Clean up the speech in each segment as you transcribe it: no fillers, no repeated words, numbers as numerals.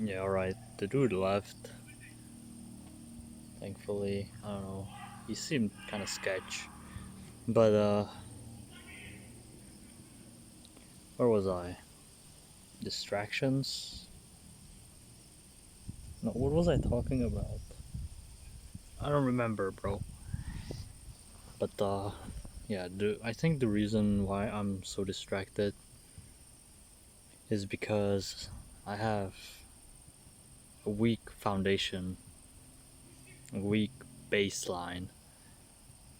Yeah, alright. The dude left. Thankfully, I don't know. He seemed kind of sketch. But, where was I? Distractions? No, what was I talking about? I don't remember, bro. But, yeah, I think the reason why I'm so distracted is because I have a weak foundation, a weak baseline,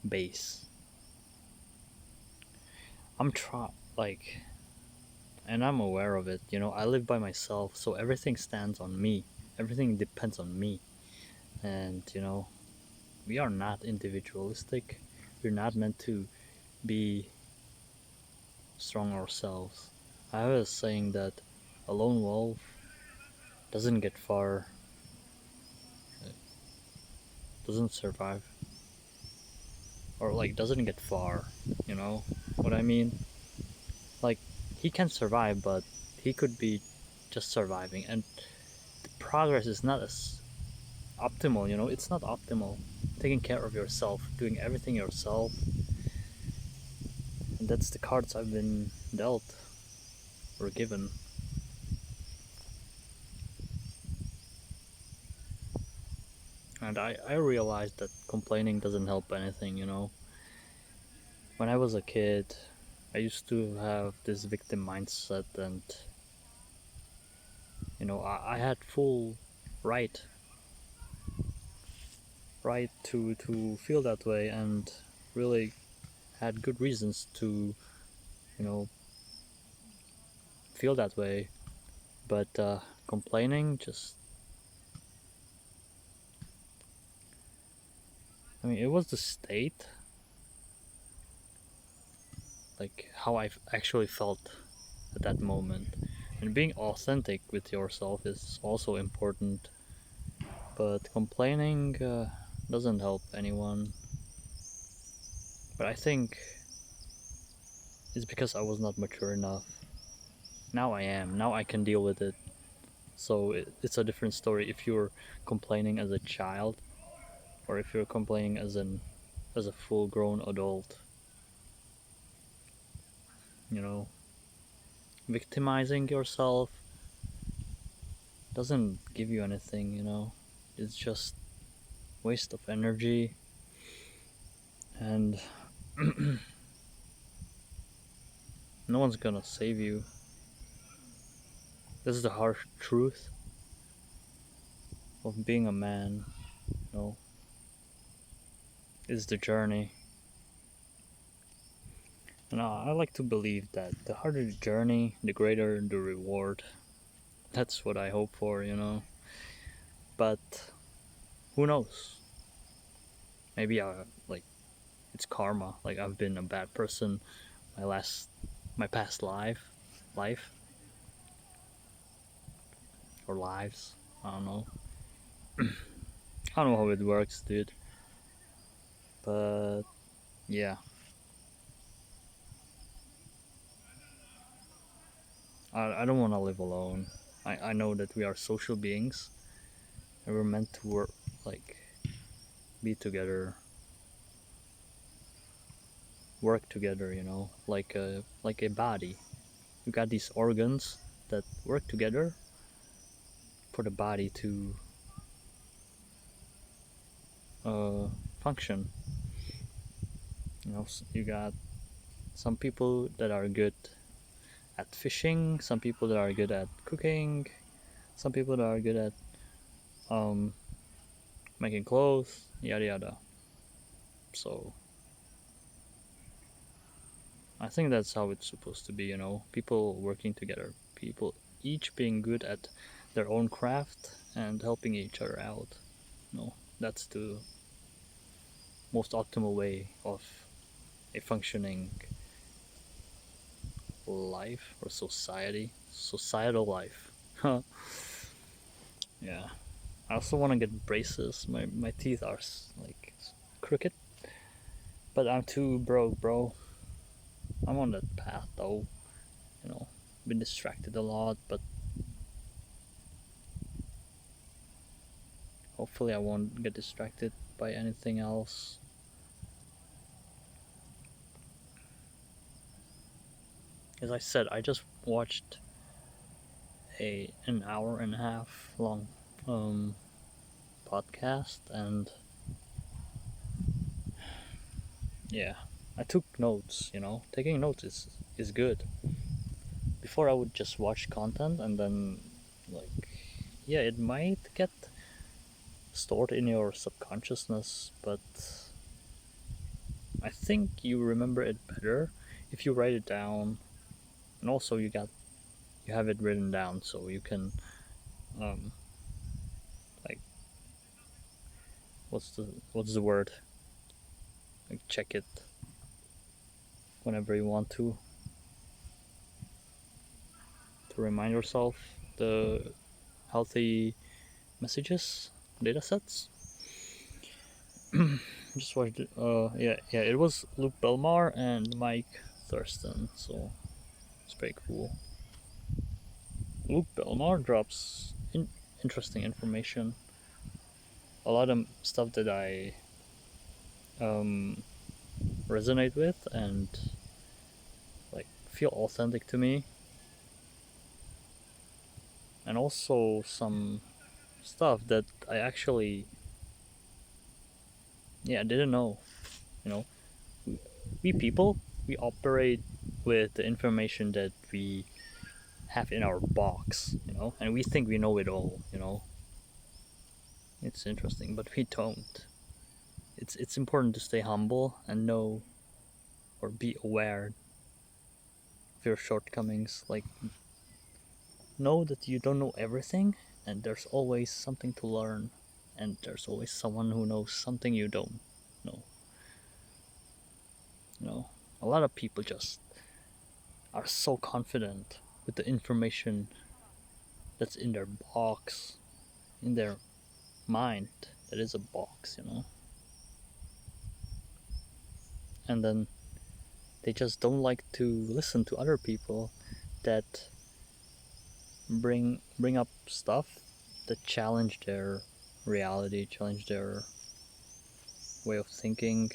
base. Like, and I'm aware of it. I live by myself, so everything stands on me. Everything depends on me. And, we are not individualistic. We're not meant to be strong ourselves. I have a saying that a lone wolf doesn't get far, doesn't survive, or like doesn't get far. You know what I mean? Like, he can survive, but he could be just surviving, and the progress is not as optimal. It's not optimal. Taking care of yourself, doing everything yourself, and that's the cards I've been dealt or given. And I realized that complaining doesn't help anything. When I was a kid, I used to have this victim mindset, and I had full right to feel that way, and really had good reasons to you know feel that way. But complaining, just, I mean, it was the state, like how I actually felt at that moment. And being authentic with yourself is also important, but complaining doesn't help anyone. But I think it's because I was not mature enough. Now I am. Now I can deal with it. So it's a different story if you're complaining as a child, or if you're complaining as a full grown adult. You know, victimizing yourself doesn't give you anything. It's just waste of energy, and no one's gonna save you. This is the harsh truth of being a man. You know, is the journey. And I like to believe that the harder the journey, the greater the reward. That's what I hope for. But who knows? Maybe it's karma. Like, I've been a bad person my last my past life or lives. I don't know. I don't know how it works, dude. But yeah, I don't want to live alone. I know that we are social beings and we're meant to like be together, work together. Like a body. You got these organs that work together for the body to uh, function. You got some people that are good at fishing, some people that are good at cooking, some people that are good at um, making clothes, yada yada. So I think that's how it's supposed to be. People working together, people each being good at their own craft and helping each other out. That's the most optimal way of a functioning life or societal life. Yeah. I also want to get braces. My teeth are like crooked, but I'm too broke, bro. I'm on that path though. You know, been distracted a lot, but Hopefully, I won't get distracted by anything else. As I said, I just watched an hour and a half long um, podcast, and yeah, I took notes. Taking notes is good. Before, I would just watch content, and then, like, yeah, it might get stored in your subconsciousness, but I think you remember it better if you write it down, and also you have it written down, so you can um like what's the word, like, check it whenever you want to remind yourself the healthy messages, data sets. Just watched it. Yeah, it was Luke Belmar and Mike Thurston, so it's pretty cool. Luke Belmar drops interesting information, a lot of stuff that I um, resonate with and like feel authentic to me, and also some stuff that I actually, yeah, didn't know. You know, we people, we operate with the information that we have in our box, and we think we know it all. It's interesting, but we don't. It's important to stay humble and know or be aware of your shortcomings. Like, know that you don't know everything, and there's always something to learn, and there's always someone who knows something you don't know. You know, a lot of people just are so confident with the information that's in their box, in their mind, that is a box. And then they just don't like to listen to other people that bring up stuff that challenge their reality, challenge their way of thinking,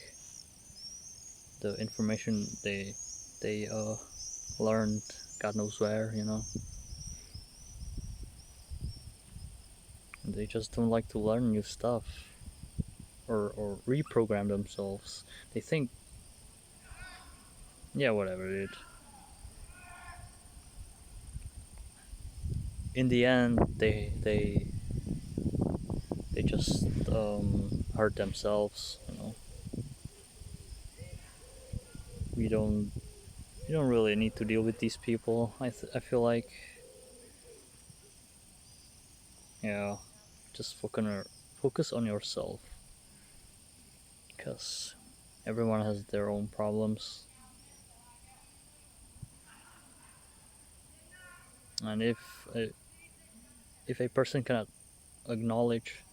the information they learned, God knows where. And they just don't like to learn new stuff, or reprogram themselves. They think, yeah, whatever, dude. In the end, they just hurt themselves. We don't really need to deal with these people. I feel like, yeah, just focus on yourself, because everyone has their own problems, and if a person cannot acknowledge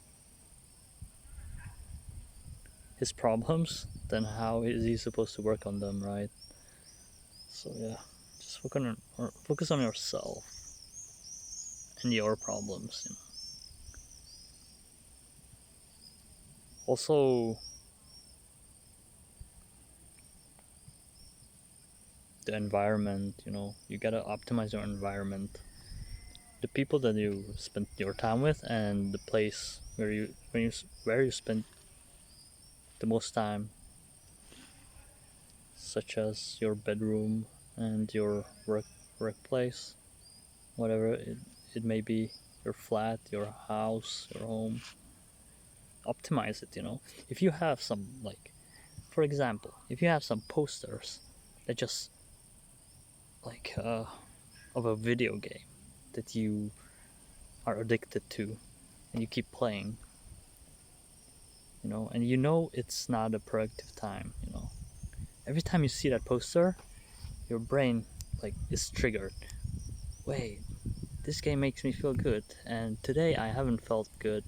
his problems, then how is he supposed to work on them, right? So yeah, just focus on yourself and your problems. Also, the environment. You gotta optimize your environment, the people that you spend your time with, and the place where you spend the most time, such as your bedroom and your workplace, whatever it may be, your flat, your house, your home. Optimize it. If you have some, like, for example, if you have some posters that just, like, of a video game that you are addicted to, and you keep playing, and it's not a productive time. Every time you see that poster, your brain, like, is triggered. Wait, this game makes me feel good, and today I haven't felt good.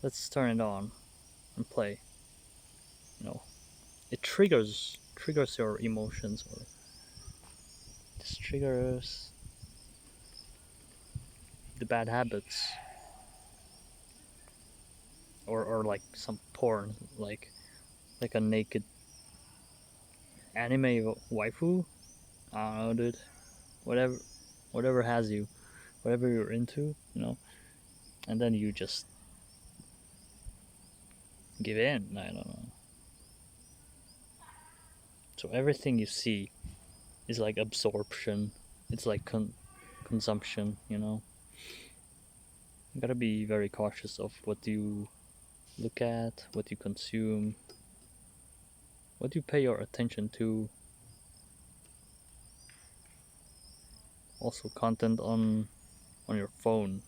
Let's turn it on and play. You know, it triggers your emotions, or just triggers the bad habits. or like some porn, like a naked anime waifu. I don't know, dude. Whatever, whatever has you, whatever you're into, and then you just give in. I don't know. So everything you see is like absorption. It's like consumption. You gotta be very cautious of what you look at, what you consume, what you pay your attention to. Also, content on your phone.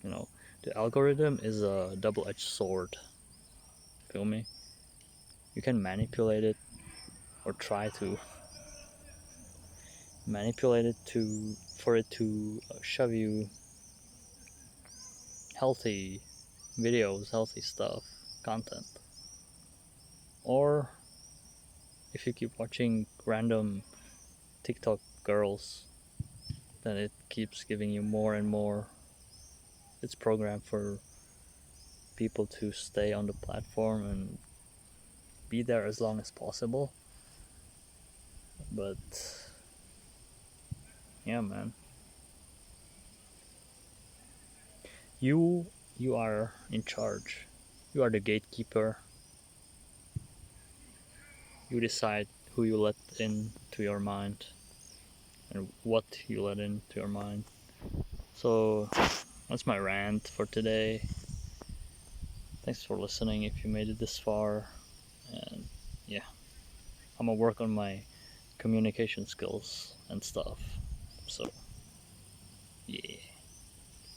You know, the algorithm is a double-edged sword. Feel me? You can manipulate it or try to manipulate it to for it to shove you healthy videos, healthy stuff, content. Or if you keep watching random TikTok girls, then it keeps giving you more and more. It's programmed for people to stay on the platform and be there as long as possible. But yeah, man, you you are in charge. You are the gatekeeper. You decide who you let into your mind and what you let into your mind. So that's my rant for today. Thanks for listening if you made it this far. And yeah, I'm gonna work on my communication skills and stuff. So, yeah.